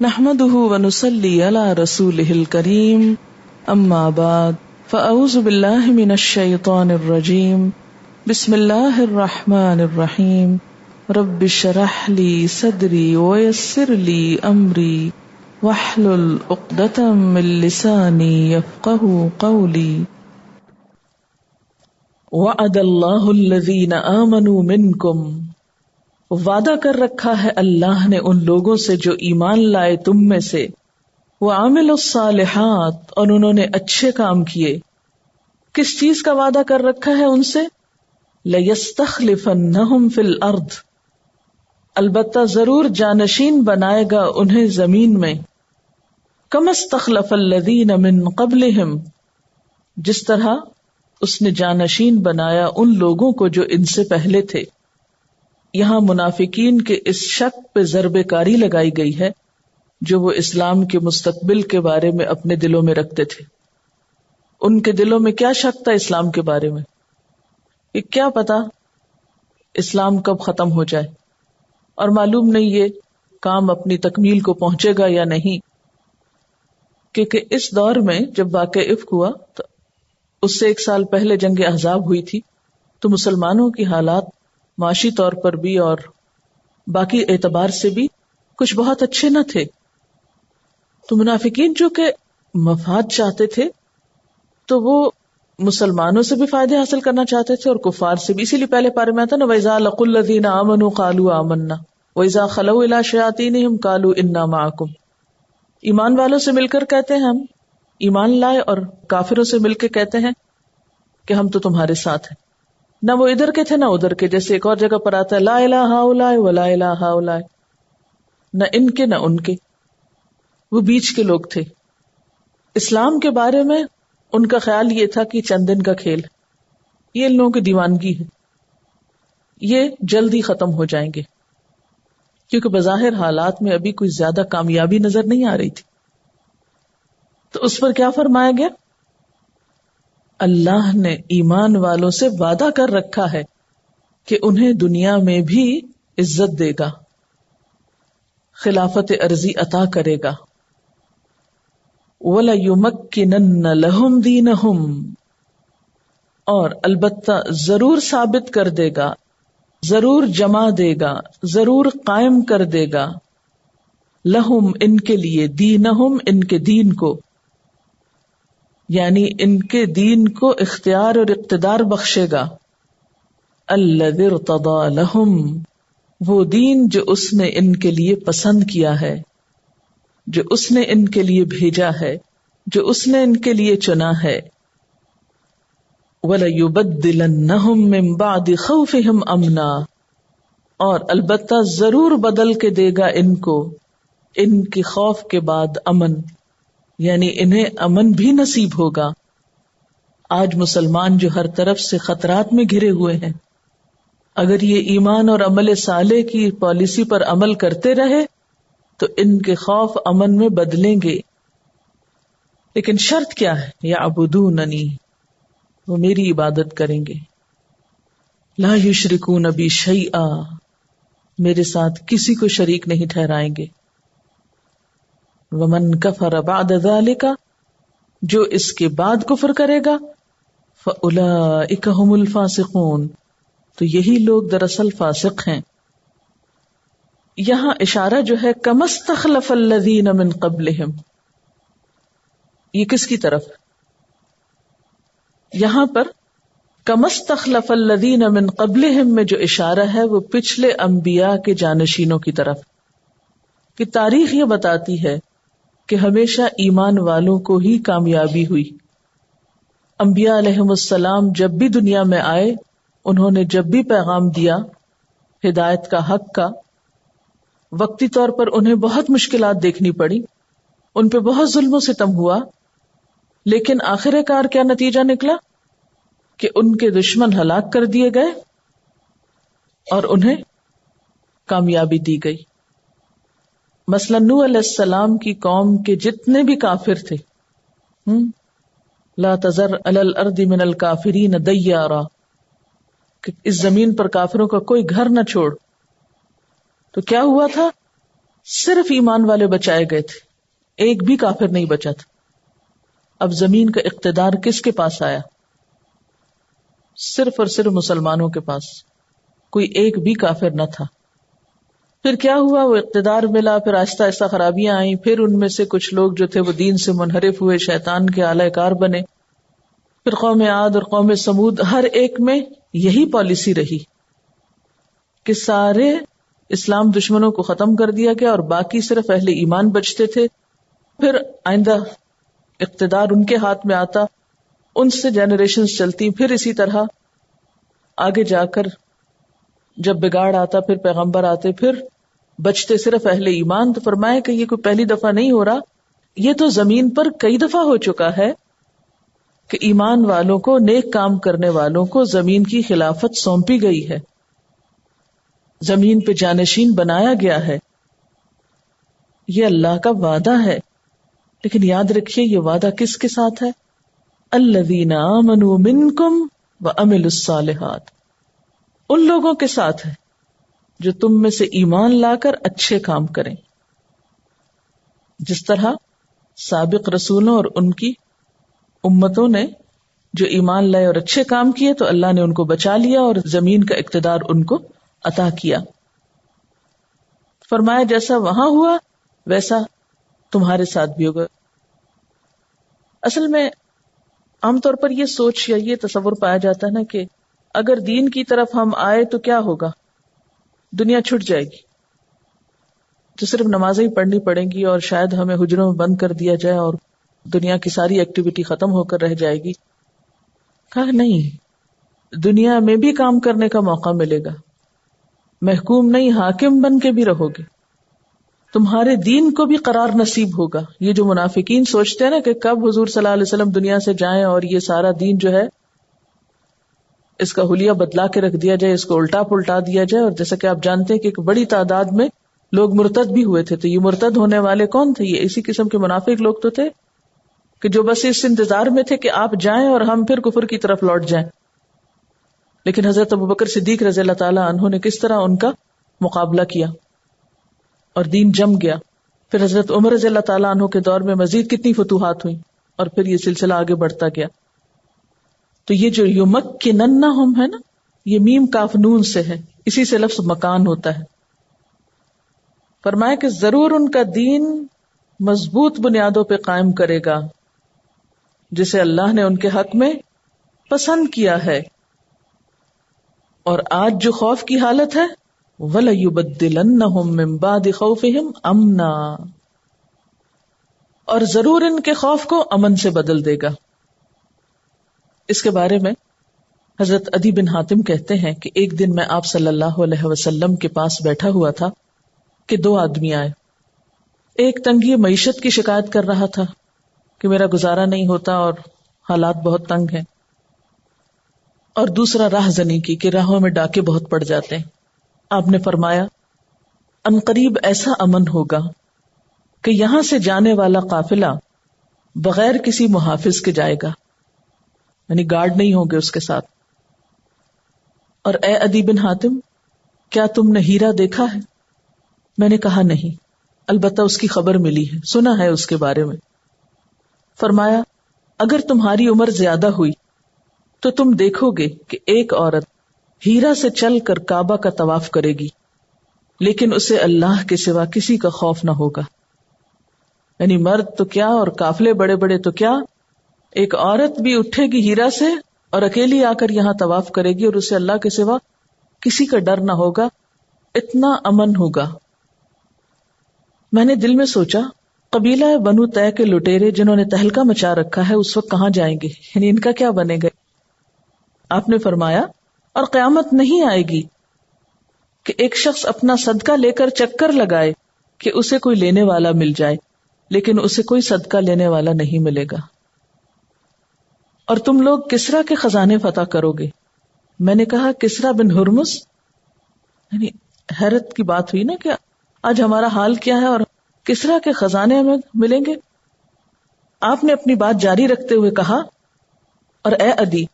نحمده ونصلي على رسوله الكريم اما بعد فاعوذ بالله من الشيطان الرجيم بسم الله الرحمن الرحيم رب اشرح لي صدري ويسر لي امري واحلل عقدة من لساني يفقهوا قولي وعد اللہ الذین آمنوا منکم، وعدہ کر رکھا ہے اللہ نے ان لوگوں سے جو ایمان لائے تم میں سے، وعملوا الصالحات، اور انہوں نے اچھے کام کیے۔ کس چیز کا وعدہ کر رکھا ہے ان سے؟ لَيَسْتَخْلِفَنَّهُمْ فِي الْأَرْضِ، البتہ ضرور جانشین بنائے گا انہیں زمین میں، كَمَا اسْتَخْلَفَ الَّذِينَ مِن قَبْلِهِمْ، جس طرح اس نے جانشین بنایا ان لوگوں کو جو ان سے پہلے تھے۔ یہاں منافقین کے اس شک پہ ضرب کاری لگائی گئی ہے جو وہ اسلام کے مستقبل کے بارے میں اپنے دلوں میں رکھتے تھے۔ ان کے دلوں میں کیا شک تھا اسلام کے بارے میں؟ کہ کیا پتا اسلام کب ختم ہو جائے، اور معلوم نہیں یہ کام اپنی تکمیل کو پہنچے گا یا نہیں، کیونکہ اس دور میں جب واقعہ افک ہوا تو اس سے 1 سال پہلے جنگ احزاب ہوئی تھی، تو مسلمانوں کی حالات معاشی طور پر بھی اور باقی اعتبار سے بھی کچھ بہت اچھے نہ تھے۔ تو منافقین جو کہ مفاد چاہتے تھے تو وہ مسلمانوں سے بھی فائدے حاصل کرنا چاہتے تھے اور کفار سے بھی، اسی لیے پہلے پارے میں آتا نا وَإِذَا لَقُوا الَّذِينَ آمَنُوا قَالُوا آمَنَّا وَإِذَا خَلَوْا إِلَىٰ شَيَاطِينِهِمْ قَالُوا إِنَّا مَعَكُمْ، ایمان والوں سے مل کر کہتے ہیں ہم ایمان لائے، اور کافروں سے مل کے کہتے ہیں کہ ہم تو تمہارے ساتھ ہیں۔ نہ وہ ادھر کے تھے نہ ادھر کے، جیسے ایک اور جگہ پر آتا ہے لا الہ ہؤلاء ولا الہ ہؤلاء، نہ ان کے نہ ان کے، وہ بیچ کے لوگ تھے۔ اسلام کے بارے میں ان کا خیال یہ تھا کہ چند دن کا کھیل، یہ ان لوگوں کی دیوانگی ہے، یہ جلد ہی ختم ہو جائیں گے، کیونکہ بظاہر حالات میں ابھی کوئی زیادہ کامیابی نظر نہیں آ رہی تھی۔ تو اس پر کیا فرمایا گیا؟ اللہ نے ایمان والوں سے وعدہ کر رکھا ہے کہ انہیں دنیا میں بھی عزت دے گا، خلافت ارضی عطا کرے گا، وَلَيُمَكِّنَنَّ لَهُمْ دِينَهُمْ، اور البتہ ضرور ثابت کر دے گا، ضرور جمع دے گا، ضرور قائم کر دے گا، لہم ان کے لیے، دینہم ان کے دین کو، یعنی ان کے دین کو اختیار اور اقتدار بخشے گا، الذی ارتضی لہم، وہ دین جو اس نے ان کے لیے پسند کیا ہے، جو اس نے ان کے لیے بھیجا ہے، جو اس نے ان کے لیے چنا ہے۔ وَلَيُبَدِّلَنَّهُم مِّن بَعْدِ خَوْفِهِمْ أَمْنًا، اور البتہ ضرور بدل کے دے گا ان کو ان کے خوف کے بعد امن، یعنی انہیں امن بھی نصیب ہوگا۔ آج مسلمان جو ہر طرف سے خطرات میں گھرے ہوئے ہیں، اگر یہ ایمان اور عمل صالح کی پالیسی پر عمل کرتے رہے تو ان کے خوف امن میں بدلیں گے، لیکن شرط کیا ہے؟ یعبدوننی، وہ میری عبادت کریں گے، لا یشرکون بی شیئا، میرے ساتھ کسی کو شریک نہیں ٹھہرائیں گے۔ ومن کفر بعد ذلک، جو اس کے بعد کفر کرے گا، فاولئک هم الفاسقون، تو یہی لوگ دراصل فاسق ہیں۔ یہاں اشارہ جو ہے کما استخلف الذین من قبلہم، یہ کس کی طرف؟ یہاں پر کما استخلف الذین من قبلہم میں جو اشارہ ہے وہ پچھلے انبیاء کے جانشینوں کی طرف، کہ تاریخ یہ بتاتی ہے کہ ہمیشہ ایمان والوں کو ہی کامیابی ہوئی۔ انبیاء علیہم السلام جب بھی دنیا میں آئے، انہوں نے جب بھی پیغام دیا ہدایت کا، حق کا، وقتی طور پر انہیں بہت مشکلات دیکھنی پڑی، ان پہ بہت ظلم و ستم ہوا، لیکن آخر کار کیا نتیجہ نکلا کہ ان کے دشمن ہلاک کر دیے گئے اور انہیں کامیابی دی گئی۔ مثلا نوح علیہ السلام کی قوم کے جتنے بھی کافر تھے، لا تذر علی الارض من الکافرین دیارا، کہ اس زمین پر کافروں کا کوئی گھر نہ چھوڑ، تو کیا ہوا تھا صرف ایمان والے بچائے گئے تھے، ایک بھی کافر نہیں بچا تھا. اب زمین کا اقتدار کس کے پاس آیا؟ صرف اور صرف مسلمانوں کے پاس، کوئی ایک بھی کافر نہ تھا. پھر کیا ہوا؟ وہ اقتدار ملا، پھر آہستہ آہستہ خرابیاں آئیں، پھر ان میں سے کچھ لوگ جو تھے وہ دین سے منحرف ہوئے، شیطان کے اعلی کار بنے. پھر قوم عاد اور قوم سمود، ہر ایک میں یہی پالیسی رہی کہ سارے اسلام دشمنوں کو ختم کر دیا گیا اور باقی صرف اہل ایمان بچتے تھے. پھر آئندہ اقتدار ان کے ہاتھ میں آتا، ان سے جنریشنز چلتی، پھر اسی طرح آگے جا کر جب بگاڑ آتا پھر پیغمبر آتے، پھر بچتے صرف اہل ایمان. تو فرمایا کہ یہ کوئی پہلی دفعہ نہیں ہو رہا، یہ تو زمین پر کئی دفعہ ہو چکا ہے کہ ایمان والوں کو، نیک کام کرنے والوں کو زمین کی خلافت سونپی گئی ہے، زمین پہ جانشین بنایا گیا ہے. یہ اللہ کا وعدہ ہے، لیکن یاد رکھیے یہ وعدہ کس کے ساتھ ہے؟ الذین آمنوا منکم وعملوا الصالحات، ان لوگوں کے ساتھ ہے جو تم میں سے ایمان لا کر اچھے کام کریں. جس طرح سابق رسولوں اور ان کی امتوں نے جو ایمان لائے اور اچھے کام کیے تو اللہ نے ان کو بچا لیا اور زمین کا اقتدار ان کو عطا کیا. فرمایا جیسا وہاں ہوا ویسا تمہارے ساتھ بھی ہوگا. اصل میں عام طور پر یہ سوچ یا یہ تصور پایا جاتا ہے نا کہ اگر دین کی طرف ہم آئے تو کیا ہوگا، دنیا چھٹ جائے گی، تو صرف نمازیں ہی پڑھنی پڑیں گی اور شاید ہمیں حجروں میں بند کر دیا جائے اور دنیا کی ساری ایکٹیویٹی ختم ہو کر رہ جائے گی. کہا نہیں، دنیا میں بھی کام کرنے کا موقع ملے گا، محکوم نہیں حاکم بن کے بھی رہو گے، تمہارے دین کو بھی قرار نصیب ہوگا. یہ جو منافقین سوچتے ہیں نا کہ کب حضور صلی اللہ علیہ وسلم دنیا سے جائیں اور یہ سارا دین جو ہے اس کا حلیہ بدلا کے رکھ دیا جائے، اس کو الٹا پلٹا دیا جائے. اور جیسا کہ آپ جانتے ہیں کہ ایک بڑی تعداد میں لوگ مرتد بھی ہوئے تھے، تو یہ مرتد ہونے والے کون تھے؟ یہ اسی قسم کے منافق لوگ تو تھے کہ جو بس اس انتظار میں تھے کہ آپ جائیں اور ہم پھر کفر کی طرف لوٹ جائیں. لیکن حضرت ابوبکر صدیق رضی اللہ تعالیٰ عنہ نے کس طرح ان کا مقابلہ کیا اور دین جم گیا. پھر حضرت عمر رضی اللہ تعالیٰ عنہ کے دور میں مزید کتنی فتوحات ہوئیں اور پھر یہ سلسلہ آگے بڑھتا گیا. تو یہ جو یمکننہم ہے نا، یہ میم کاف نون سے ہے، اسی سے لفظ مکان ہوتا ہے. فرمایا کہ ضرور ان کا دین مضبوط بنیادوں پہ قائم کرے گا جسے اللہ نے ان کے حق میں پسند کیا ہے. اور آج جو خوف کی حالت ہے وَلَيُبَدِّلَنَّهُم مِّن بَعْدِ خَوْفِهِمْ أَمْنًا، اور ضرور ان کے خوف کو امن سے بدل دے گا. اس کے بارے میں حضرت عدی بن حاتم کہتے ہیں کہ ایک دن میں آپ صلی اللہ علیہ وسلم کے پاس بیٹھا ہوا تھا کہ دو آدمی آئے. ایک تنگی معیشت کی شکایت کر رہا تھا کہ میرا گزارا نہیں ہوتا اور حالات بہت تنگ ہیں، اور دوسرا راہ زنی کی کہ راہوں میں ڈاکے بہت پڑ جاتے ہیں. آپ نے فرمایا عنقریب ایسا امن ہوگا کہ یہاں سے جانے والا قافلہ بغیر کسی محافظ کے جائے گا، یعنی گارڈ نہیں ہوں گے اس کے ساتھ. اور اے عدی بن حاتم، کیا تم نے ہیرا دیکھا ہے؟ میں نے کہا نہیں، البتہ اس کی خبر ملی ہے، سنا ہے اس کے بارے میں. فرمایا اگر تمہاری عمر زیادہ ہوئی تو تم دیکھو گے کہ ایک عورت ہیرا سے چل کر کعبہ کا طواف کرے گی، لیکن اسے اللہ کے سوا کسی کا خوف نہ ہوگا. یعنی مرد تو کیا اور قافلے بڑے بڑے تو کیا، ایک عورت بھی اٹھے گی ہیرا سے اور اکیلی آ کر یہاں طواف کرے گی اور اسے اللہ کے سوا کسی کا ڈر نہ ہوگا. اتنا امن ہوگا. میں نے دل میں سوچا قبیلہ بنو طے کے لٹیرے جنہوں نے تہلکہ مچا رکھا ہے اس وقت کہاں جائیں گے، یعنی ان کا کیا بنے گا. آپ نے فرمایا اور قیامت نہیں آئے گی کہ ایک شخص اپنا صدقہ لے کر چکر لگائے کہ اسے کوئی لینے والا مل جائے، لیکن اسے کوئی صدقہ لینے والا نہیں ملے گا. اور تم لوگ کسرا کے خزانے فتح کرو گے. میں نے کہا کسرا بن ہرمز، یعنی حیرت کی بات ہوئی نا کہ آج ہمارا حال کیا ہے اور کسرا کے خزانے ہمیں ملیں گے. آپ نے اپنی بات جاری رکھتے ہوئے کہا اور اے عدی،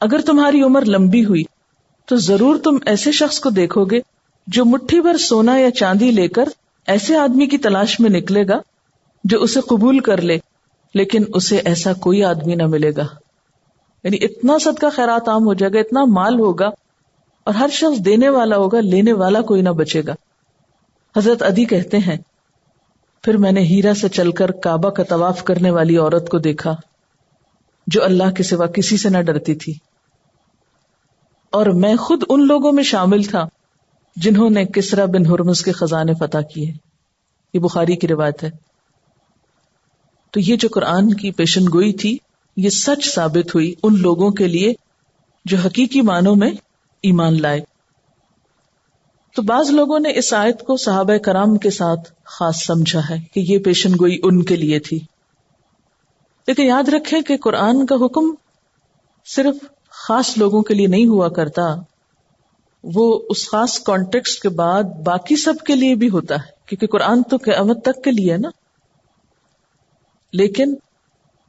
اگر تمہاری عمر لمبی ہوئی تو ضرور تم ایسے شخص کو دیکھو گے جو مٹھی بھر سونا یا چاندی لے کر ایسے آدمی کی تلاش میں نکلے گا جو اسے قبول کر لے، لیکن اسے ایسا کوئی آدمی نہ ملے گا. یعنی اتنا صدقہ خیرات عام ہو جائے گا، اتنا مال ہوگا، اور ہر شخص دینے والا ہوگا، لینے والا کوئی نہ بچے گا. حضرت عدی کہتے ہیں پھر میں نے ہیرا سے چل کر کعبہ کا طواف کرنے والی عورت کو دیکھا جو اللہ کے سوا کسی سے نہ ڈرتی تھی، اور میں خود ان لوگوں میں شامل تھا جنہوں نے کسرا بن ہرمز کے خزانے فتح کیے. یہ بخاری کی روایت ہے. تو یہ جو قرآن کی پیشن گوئی تھی یہ سچ ثابت ہوئی ان لوگوں کے لیے جو حقیقی معنوں میں ایمان لائے. تو بعض لوگوں نے اس آیت کو صحابہ کرام کے ساتھ خاص سمجھا ہے کہ یہ پیشن گوئی ان کے لیے تھی. لیکن یاد رکھیں کہ قرآن کا حکم صرف خاص لوگوں کے لیے نہیں ہوا کرتا، وہ اس خاص کانٹیکسٹ کے بعد باقی سب کے لیے بھی ہوتا ہے، کیونکہ قرآن تو قیامت تک کے لیے ہے نا. لیکن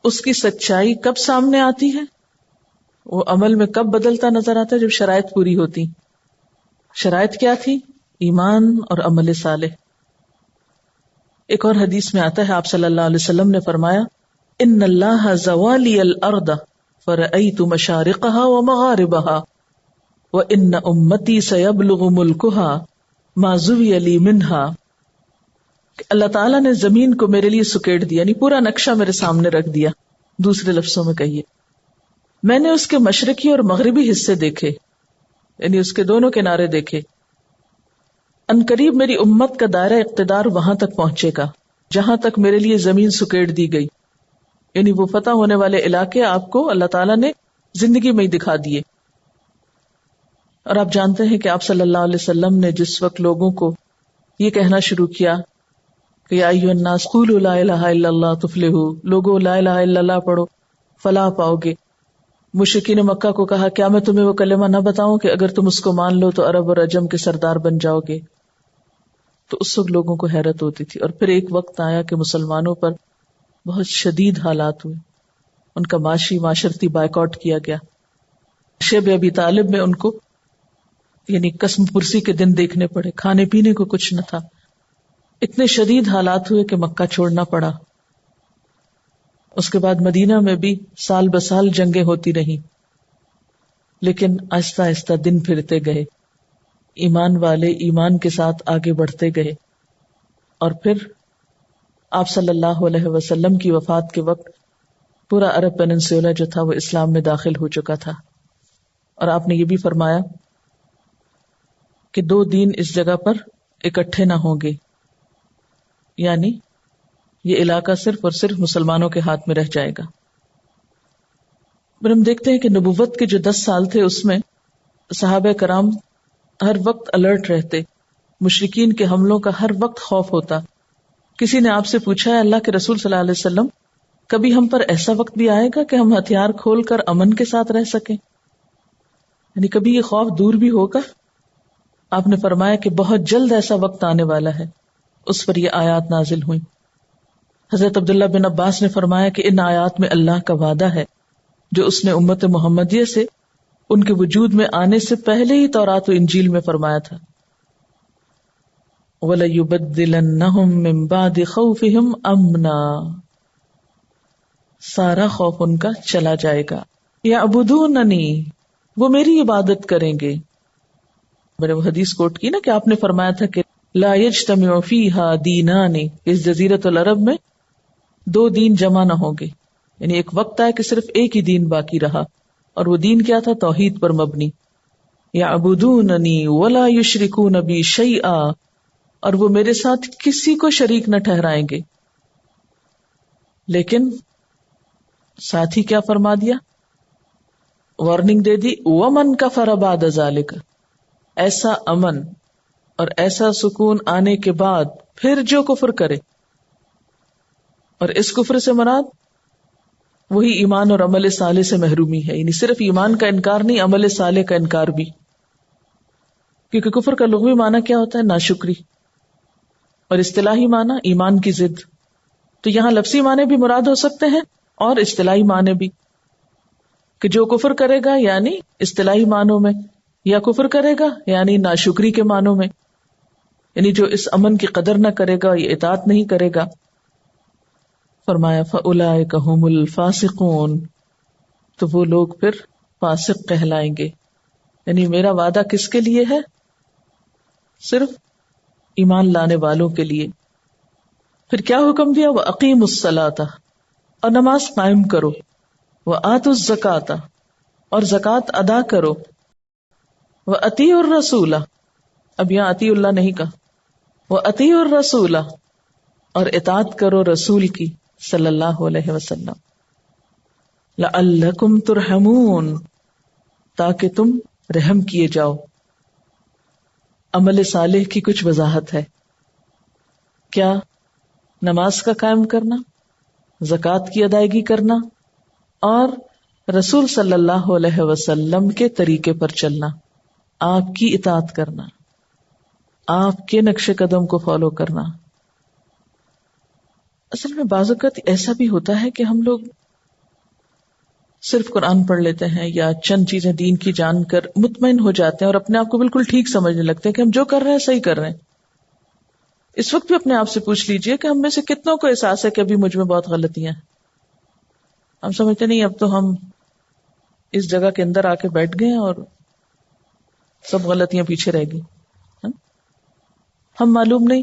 اس کی سچائی کب سامنے آتی ہے، وہ عمل میں کب بدلتا نظر آتا ہے؟ جب شرائط پوری ہوتی. شرائط کیا تھی؟ ایمان اور عمل صالح. ایک اور حدیث میں آتا ہے آپ صلی اللہ علیہ وسلم نے فرمایا ان اللہ زوالی الارض فرأیت مشارقها ومغاربها وان امتی سیبلغ ملکها ما زوی لی منها. اللہ تعالیٰ نے زمین کو میرے لیے سکیڑ دیا، یعنی پورا نقشہ میرے سامنے رکھ دیا. دوسرے لفظوں میں کہیے میں نے اس کے مشرقی اور مغربی حصے دیکھے، یعنی اس کے دونوں کنارے دیکھے. ان قریب میری امت کا دائرہ اقتدار وہاں تک پہنچے گا جہاں تک میرے لیے زمین سکیڑ دی گئی. یعنی وہ فتح ہونے والے علاقے آپ کو اللہ تعالیٰ نے زندگی میں ہی دکھا دیے. اور آپ جانتے ہیں کہ آپ صلی اللہ علیہ وسلم نے جس وقت لوگوں کو یہ کہنا شروع کیا کہ یا ایھا الناس قولوا لا الہ الا اللہ تفلحوا، لوگو لا الہ الا اللہ پڑھو فلاح پاؤ گے. مشرکین مکہ کو کہا کیا میں تمہیں وہ کلمہ نہ بتاؤں کہ اگر تم اس کو مان لو تو عرب اور عجم کے سردار بن جاؤ گے. تو اس وقت لوگوں کو حیرت ہوتی تھی. اور پھر ایک وقت آیا کہ مسلمانوں پر بہت شدید حالات ہوئے، ان کا معاشرتی بائیکاٹ کیا گیا. شیب ابی طالب میں ان کو یعنی قسم پرسی کے دن دیکھنے پڑے، کھانے پینے کو کچھ نہ تھا. اتنے شدید حالات ہوئے کہ مکہ چھوڑنا پڑا. اس کے بعد مدینہ میں بھی سال بسال جنگیں ہوتی رہیں، لیکن آہستہ آہستہ دن پھرتے گئے، ایمان والے ایمان کے ساتھ آگے بڑھتے گئے. اور پھر آپ صلی اللہ علیہ وسلم کی وفات کے وقت پورا عرب پیننسولا جو تھا وہ اسلام میں داخل ہو چکا تھا. اور آپ نے یہ بھی فرمایا کہ 2 دین اس جگہ پر اکٹھے نہ ہوں گے، یعنی یہ علاقہ صرف اور صرف مسلمانوں کے ہاتھ میں رہ جائے گا. پھر ہم دیکھتے ہیں کہ نبوت کے جو 10 سال تھے اس میں صحابہ کرام ہر وقت الرٹ رہتے، مشرکین کے حملوں کا ہر وقت خوف ہوتا. کسی نے آپ سے پوچھا ہے اللہ کے رسول صلی اللہ علیہ وسلم کبھی ہم پر ایسا وقت بھی آئے گا کہ ہم ہتھیار کھول کر امن کے ساتھ رہ سکیں، یعنی کبھی یہ خوف دور بھی ہوگا؟ آپ نے فرمایا کہ بہت جلد ایسا وقت آنے والا ہے. اس پر یہ آیات نازل ہوئیں. حضرت عبداللہ بن عباس نے فرمایا کہ ان آیات میں اللہ کا وعدہ ہے جو اس نے امت محمدیہ سے ان کے وجود میں آنے سے پہلے ہی تورات و انجیل میں فرمایا تھا. وَلَيُبَدِّلَنَّهُم مِّن بَعْدِ خَوْفِهِمْ أَمْنًا، سارا خوف ان کا چلا جائے گا. يَعْبُدُونَنِي، وہ میری عبادت کریں گے. میں نے وہ حدیث کوٹ کی نا کہ آپ نے فرمایا تھا کہ لا يجتمع فيها دینان، اس جزیرۃ العرب میں 2 دین جمع نہ ہوں گے. یعنی ایک وقت آیا کہ صرف ایک ہی دین باقی رہا، اور وہ دین کیا تھا؟ توحید پر مبنی. يَعْبُدُونَنِي وَلَا يُشْرِكُونَ بِي شَيْئًا، اور وہ میرے ساتھ کسی کو شریک نہ ٹھہرائیں گے. لیکن ساتھ ہی کیا فرما دیا؟ وارننگ دے دی، وَمَنْ كَفَرَ بَعْدَ ذَلِكَ، ایسا امن اور ایسا سکون آنے کے بعد پھر جو کفر کرے. اور اس کفر سے مراد وہی ایمان اور عمل صالح سے محرومی ہے، یعنی صرف ایمان کا انکار نہیں، عمل صالح کا انکار بھی. کیونکہ کفر کا لغوی معنی کیا ہوتا ہے؟ ناشکری، اور اصطلاحی معنی ایمان کی ضد. تو یہاں لفظی معنی بھی مراد ہو سکتے ہیں اور اصطلاحی معنی بھی، کہ جو کفر کرے گا یعنی اصطلاحی معنوں میں، یا کفر کرے گا یعنی ناشکری کے معنوں میں. یعنی جو اس امن کی قدر نہ کرے گا، یہ اطاعت نہیں کرے گا. فرمایا فَأُولَئِكَ هُمُ الْفَاسِقُونَ، تو وہ لوگ پھر فاسق کہلائیں گے. یعنی میرا وعدہ کس کے لیے ہے؟ صرف ایمان لانے والوں کے لیے. پھر کیا حکم دیا؟ وَأَقِيمُوا الصَّلَاةَ، اور نماز قائم کرو. وَآتُوا الزَّكَاةَ، اور زکوٰۃ ادا کرو. وَأَطِيعُوا الرَّسُولَ، اب یہاں اطیعوا اللہ نہیں کہا، وَأَطِيعُوا الرَّسُولَ، اور اطاعت کرو رسول کی صلی اللہ علیہ وسلم. لَعَلَّكُمْ تُرْحَمُونَ، تاکہ تم رحم کیے جاؤ. عمل صالح کی کچھ وضاحت ہے. کیا؟ نماز کا قائم کرنا، زکوٰۃ کی ادائیگی کرنا، اور رسول صلی اللہ علیہ وسلم کے طریقے پر چلنا، آپ کی اطاعت کرنا، آپ کے نقش قدم کو فالو کرنا. اصل میں بعض اوقات ایسا بھی ہوتا ہے کہ ہم لوگ صرف قرآن پڑھ لیتے ہیں یا چند چیزیں دین کی جان کر مطمئن ہو جاتے ہیں اور اپنے آپ کو بالکل ٹھیک سمجھنے لگتے ہیں کہ ہم جو کر رہے ہیں صحیح کر رہے ہیں. اس وقت بھی اپنے آپ سے پوچھ لیجئے کہ ہم میں سے کتنوں کو احساس ہے کہ ابھی مجھ میں بہت غلطیاں ہیں. ہم سمجھتے نہیں اب تو ہم اس جگہ کے اندر آ کے بیٹھ گئے اور سب غلطیاں پیچھے رہ گئی. ہم معلوم نہیں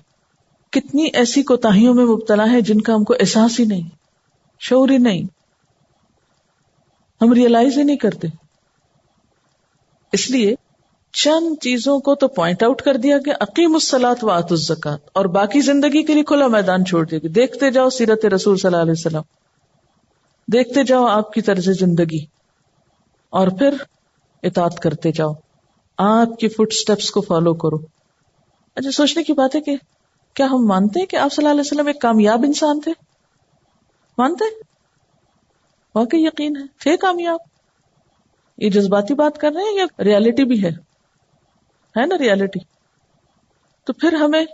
کتنی ایسی کوتاہیوں میں مبتلا ہے جن کا ہم کو احساس ہی نہیں، شعور ہی نہیں، ہم ریئلائز ہی نہیں کرتے. اس لیے چند چیزوں کو تو پوائنٹ آؤٹ کر دیا کہ اقیموا الصلاۃ وآتوا الزکاۃ، اور باقی زندگی کے لیے کھلا میدان چھوڑ دیا کہ دیکھتے جاؤ سیرت رسول صلی اللہ علیہ وسلم، دیکھتے جاؤ آپ کی طرز زندگی، اور پھر اطاعت کرتے جاؤ، آپ کی فٹ سٹیپس کو فالو کرو. اچھا سوچنے کی بات ہے کہ کیا ہم مانتے ہیں کہ آپ صلی اللہ علیہ وسلم ایک کامیاب انسان تھے؟ مانتے ہیں؟ واقعی یقین ہے تھے کامیاب؟ یہ جذباتی بات کر رہے ہیں یا ریالٹی بھی ہے نا ریالٹی؟ تو پھر ہمیں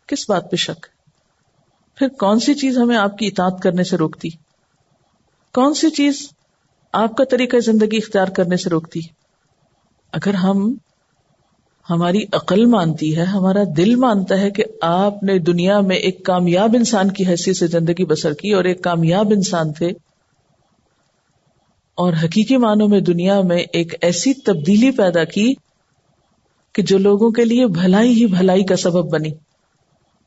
کس بات پہ شک؟ پھر کون سی چیز ہمیں آپ کی اطاعت کرنے سے روکتی؟ کون سی چیز آپ کا طریقہ زندگی اختیار کرنے سے روکتی؟ اگر ہماری عقل مانتی ہے، ہمارا دل مانتا ہے کہ آپ نے دنیا میں ایک کامیاب انسان کی حیثیت سے زندگی بسر کی اور ایک کامیاب انسان تھے، اور حقیقی معنوں میں دنیا میں ایک ایسی تبدیلی پیدا کی کہ جو لوگوں کے لیے بھلائی ہی بھلائی کا سبب بنی،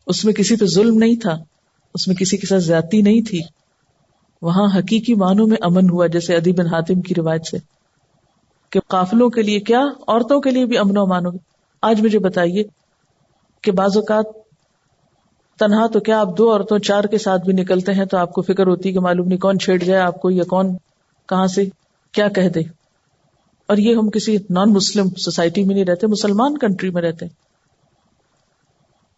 اس میں کسی پہ ظلم نہیں تھا، اس میں کسی کے ساتھ زیادتی نہیں تھی، وہاں حقیقی معنوں میں امن ہوا، جیسے عدی بن حاتم کی روایت سے کہ قافلوں کے لیے کیا، عورتوں کے لیے بھی امن و امان ہو. آج مجھے بتائیے کہ بعض اوقات تنہا تو کیا آپ 2 عورتوں 4 کے ساتھ بھی نکلتے ہیں تو آپ کو فکر ہوتی ہے کہ معلوم نہیں کون چھیڑ جائے آپ کو، یا کون کہاں سے کیا کہہ دے. اور یہ ہم کسی نان مسلم سوسائٹی میں نہیں رہتے، مسلمان کنٹری میں رہتے.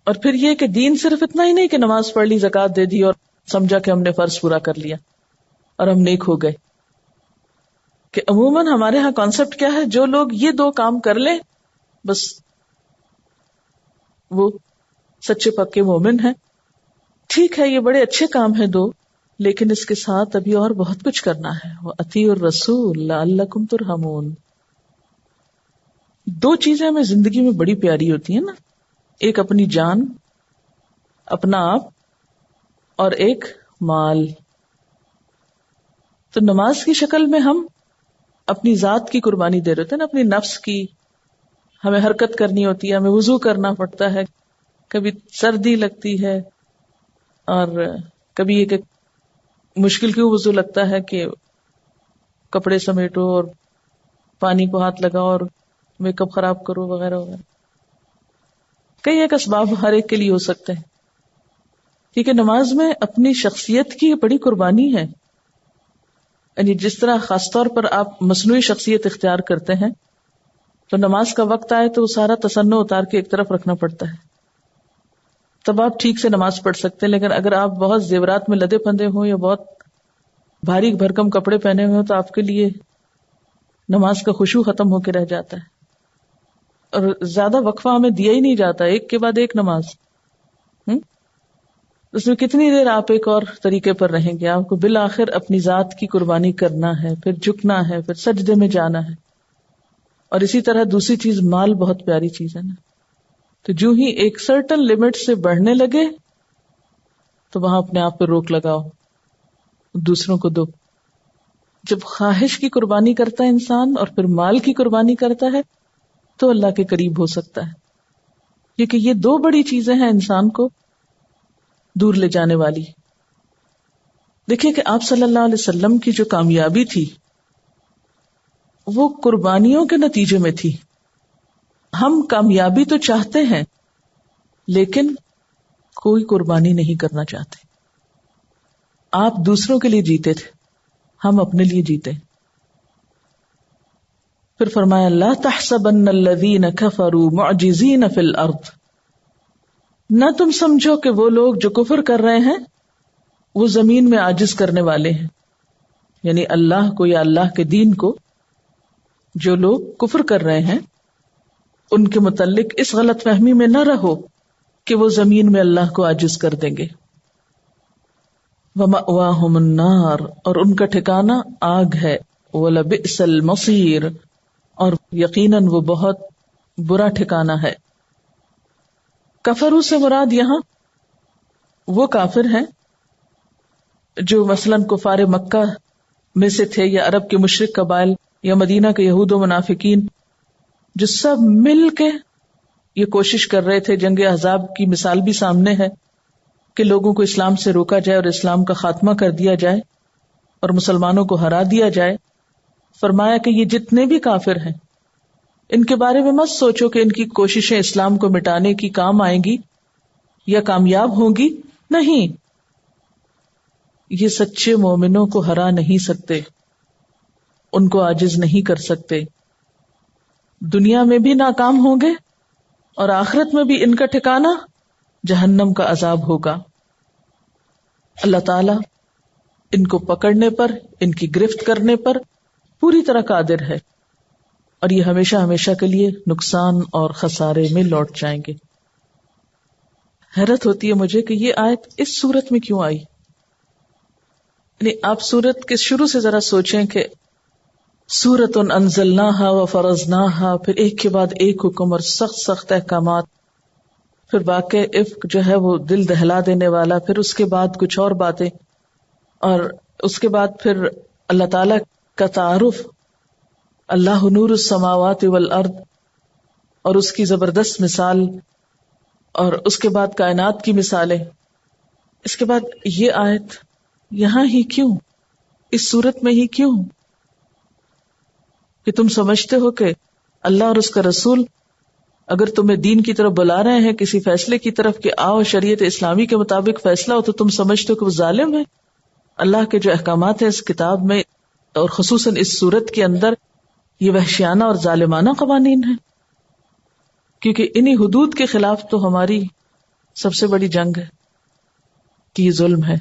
اور پھر یہ کہ دین صرف اتنا ہی نہیں کہ نماز پڑھ لی، زکوٰۃ دے دی اور سمجھا کہ ہم نے فرض پورا کر لیا اور ہم نیک ہو گئے. کہ عموماً ہمارے ہاں کانسیپٹ کیا ہے، جو لوگ یہ 2 کام کر لیں بس وہ سچے پکے مومن ہیں. ٹھیک ہے یہ بڑے اچھے کام ہیں 2، لیکن اس کے ساتھ ابھی اور بہت کچھ کرنا ہے. وَأَطِيعُوا الرَّسُولَ لَعَلَّكُمْ تُرْحَمُونَ. 2 چیزیں ہمیں زندگی میں بڑی پیاری ہوتی ہیں نا، ایک اپنی جان، اپنا آپ، اور ایک مال. تو نماز کی شکل میں ہم اپنی ذات کی قربانی دے رہے ہوتے ہیں نا، اپنی نفس کی. ہمیں حرکت کرنی ہوتی ہے، ہمیں وضو کرنا پڑتا ہے، کبھی سردی لگتی ہے، اور کبھی یہ کہ مشکل کیوں وضو لگتا ہے کہ کپڑے سمیٹو اور پانی کو ہاتھ لگاؤ اور میک اپ خراب کرو وغیرہ وغیرہ. کئی ایک اسباب ہر ایک کے لیے ہو سکتے ہیں، کیونکہ نماز میں اپنی شخصیت کی بڑی قربانی ہے. یعنی جس طرح خاص طور پر آپ مصنوعی شخصیت اختیار کرتے ہیں تو نماز کا وقت آئے تو وہ سارا تصنع اتار کے ایک طرف رکھنا پڑتا ہے، تب آپ ٹھیک سے نماز پڑھ سکتے ہیں. لیکن اگر آپ بہت زیورات میں لدے پھندے ہوں یا بہت بھاری بھرکم کپڑے پہنے ہوئے ہوں تو آپ کے لیے نماز کا خشوع ختم ہو کے رہ جاتا ہے، اور زیادہ وقفہ ہمیں دیا ہی نہیں جاتا، ایک کے بعد ایک نماز. اس میں کتنی دیر آپ ایک اور طریقے پر رہیں گے؟ آپ کو بالآخر اپنی ذات کی قربانی کرنا ہے، پھر جھکنا ہے، پھر سجدے میں جانا ہے. اور اسی طرح دوسری چیز مال بہت پیاری چیز ہے نا. تو جو ہی ایک سرٹن لمٹ سے بڑھنے لگے تو وہاں اپنے آپ پہ روک لگاؤ، دوسروں کو دو. جب خواہش کی قربانی کرتا ہے انسان اور پھر مال کی قربانی کرتا ہے تو اللہ کے قریب ہو سکتا ہے، کیونکہ یہ دو بڑی چیزیں ہیں انسان کو دور لے جانے والی. دیکھیے کہ آپ صلی اللہ علیہ وسلم کی جو کامیابی تھی وہ قربانیوں کے نتیجے میں تھی. ہم کامیابی تو چاہتے ہیں لیکن کوئی قربانی نہیں کرنا چاہتے. آپ دوسروں کے لیے جیتے تھے، ہم اپنے لیے جیتے. پھر فرمایا لا تحسبن الذین کفروا معجزین فی الارض، نہ تم سمجھو کہ وہ لوگ جو کفر کر رہے ہیں وہ زمین میں عاجز کرنے والے ہیں. یعنی اللہ کو یا اللہ کے دین کو جو لوگ کفر کر رہے ہیں ان کے متعلق اس غلط فہمی میں نہ رہو کہ وہ زمین میں اللہ کو عاجز کر دیں گے. وَمَأْوَاهُمُ النَّارُ، اور ان کا ٹھکانہ آگ ہے. وَلَبِئْسَ الْمَصِيرُ، اور یقیناً وہ بہت برا ٹھکانہ ہے. کفرو سے مراد یہاں وہ کافر ہیں جو مثلاً کفار مکہ میں سے تھے یا عرب کے مشرک قبائل یا مدینہ کے یہود و منافقین جو سب مل کے یہ کوشش کر رہے تھے. جنگ احزاب کی مثال بھی سامنے ہے کہ لوگوں کو اسلام سے روکا جائے اور اسلام کا خاتمہ کر دیا جائے اور مسلمانوں کو ہرا دیا جائے. فرمایا کہ یہ جتنے بھی کافر ہیں ان کے بارے میں مت سوچو کہ ان کی کوششیں اسلام کو مٹانے کی کام آئیں گی یا کامیاب ہوں گی. نہیں، یہ سچے مومنوں کو ہرا نہیں سکتے، ان کو عاجز نہیں کر سکتے. دنیا میں بھی ناکام ہوں گے اور آخرت میں بھی ان کا ٹھکانہ جہنم کا عذاب ہوگا. اللہ تعالی ان کو پکڑنے پر، ان کی گرفت کرنے پر پوری طرح قادر ہے اور یہ ہمیشہ ہمیشہ کے لیے نقصان اور خسارے میں لوٹ جائیں گے. حیرت ہوتی ہے مجھے کہ یہ آیت اس صورت میں کیوں آئی. یعنی آپ صورت کے شروع سے ذرا سوچیں کہ سورۃ انزلناہا وفرضناہا، پھر ایک کے بعد ایک حکم اور سخت سخت احکامات، پھر واقع افک جو ہے وہ دل دہلا دینے والا، پھر اس کے بعد کچھ اور باتیں، اور اس کے بعد پھر اللہ تعالی کا تعارف، اللہ نور السماوات والارض، اور اس کی زبردست مثال، اور اس کے بعد کائنات کی مثالیں. اس کے بعد یہ آیت یہاں ہی کیوں، اس صورت میں ہی کیوں؟ کہ تم سمجھتے ہو کہ اللہ اور اس کا رسول اگر تمہیں دین کی طرف بلا رہے ہیں، کسی فیصلے کی طرف کہ آؤ شریعت اسلامی کے مطابق فیصلہ ہو، تو تم سمجھتے ہو کہ وہ ظالم ہے. اللہ کے جو احکامات ہیں اس کتاب میں اور خصوصاً اس صورت کے اندر یہ وحشیانہ اور ظالمانہ قوانین ہیں، کیونکہ انہی حدود کے خلاف تو ہماری سب سے بڑی جنگ ہے کہ یہ ظلم ہے.